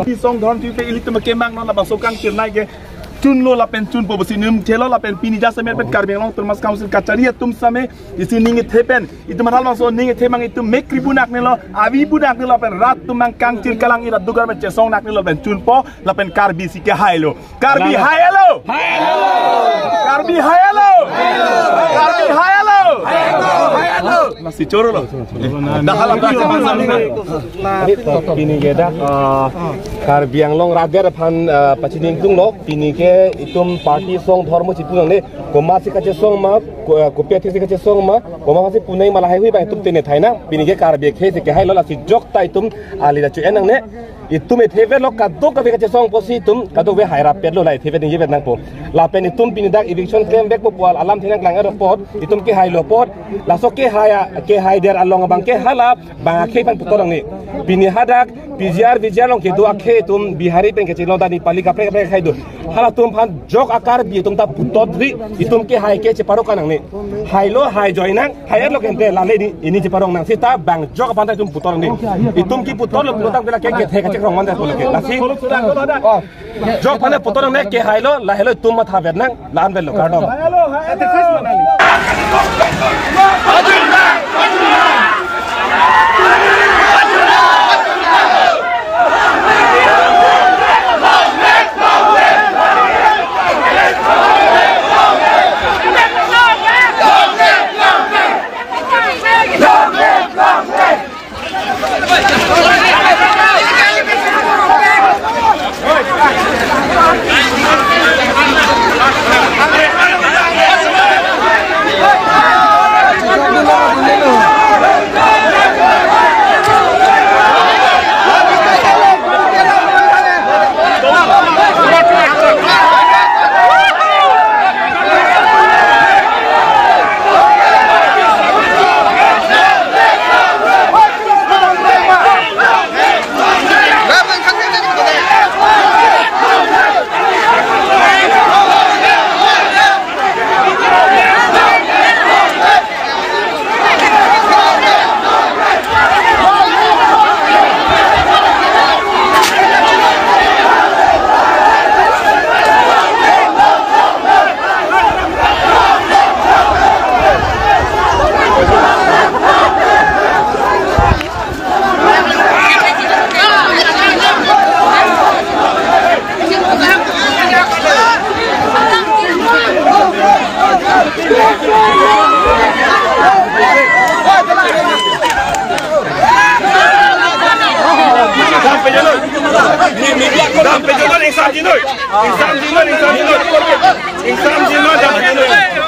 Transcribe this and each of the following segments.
ที่ส่งทอนที่เป็นอิลิตมาเกมังนั่นเราประสบการณ์เกินได้แกจุนโลเราเป็นจุนปบสินึมเทโลเราเป็นปีนิจาสมัยเป็นการเมืองลองตัวมัสคาวสิกาจารีตุ้มสมัยดิสินิ่งเทเป็นitu mahal masukนิ่งเทมังitu mekri bunak ni lo avi bunak ni loเป็นรัฐตุ้มมังกังจิรกัลังอิรัดดูกันเป็นเจสองนักนี่เราเป็นจุนปอเราเป็นการบีสิแกไฮโลการบีไฮโลการบีไฮโลการบีไฮโลmasih coro lo dah halam dah kebangsaan ni ini kita karbi yang long radar pan pacining tung lo ini ke itum parti song dharma cipung ni koma si kace song ma kopia si kace song ma koma si punai malah hui ba itum tene thai na ini ke karbi ke si ke hai lo la si jok ta itum ali da chu enang ne itum e theve lo kadok ka kace song posi itum kadok we hai ra pet lo lai theve ni yebet nang po la pen itum pini dak eviction claim back po pol alam thinang lang ar pot itum ke hai lo pot la so ke hai der along bang ke hala bang ke pan putorang ni pini hadak pijar long ke do akhe tum bihari pen ke chilo da ni pali kapre khai do hala tum phan jok akar bi tum ta putot ri itum ke hai ke cheparo kanang ni hai lo hai joinang hai lo kente la le ni ini cheparong nang sita bang jok pan ta tum putorang ni itum ki putol lo putam bela ke the ka chekrong man da ko ke la si jok pan putorang ne ke hai lo la hello tum ma tha vet nang la an vel lo ka do hello hai te face manali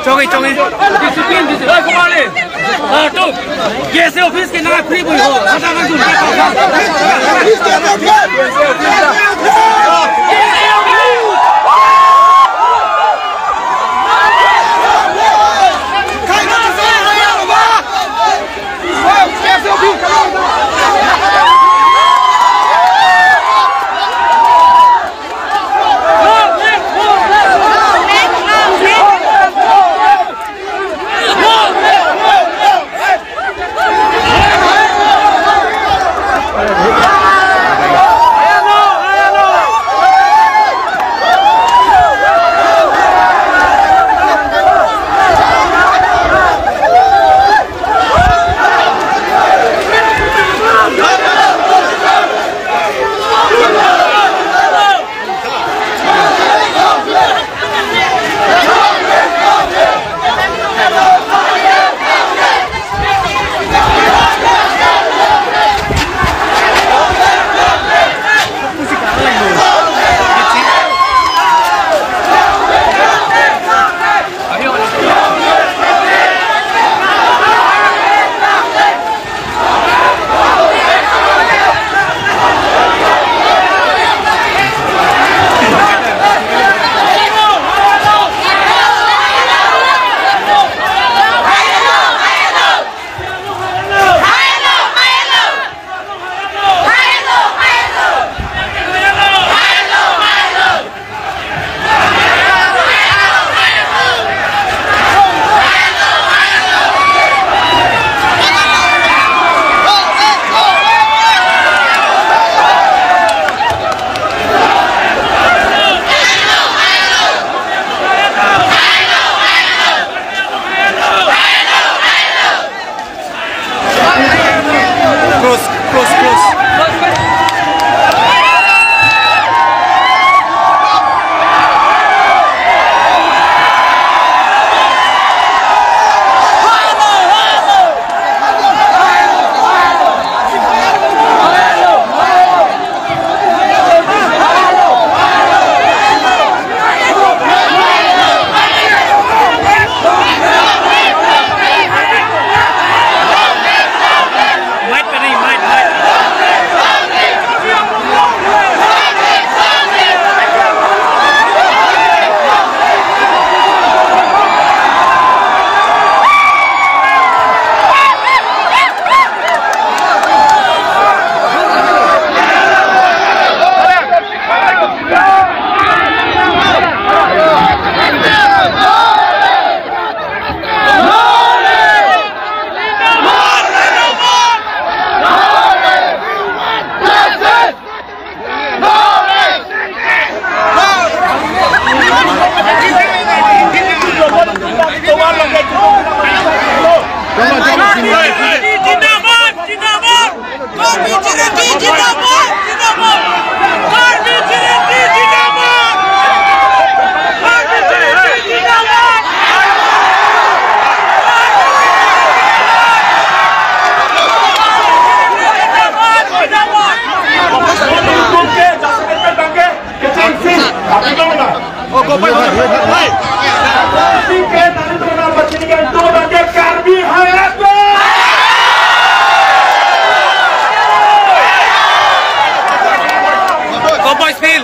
Chongi disiplin kembali. Tuh, GC office ke na free boy ho. Ada kan tu.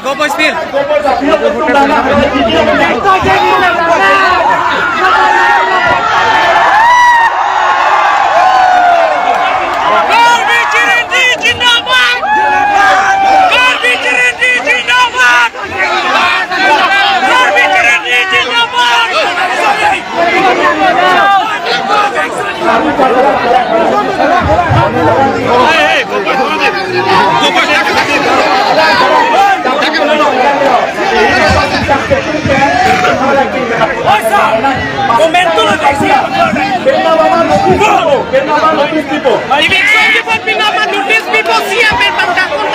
Gopo Steel. Dirección de Pinama, notice people siempre para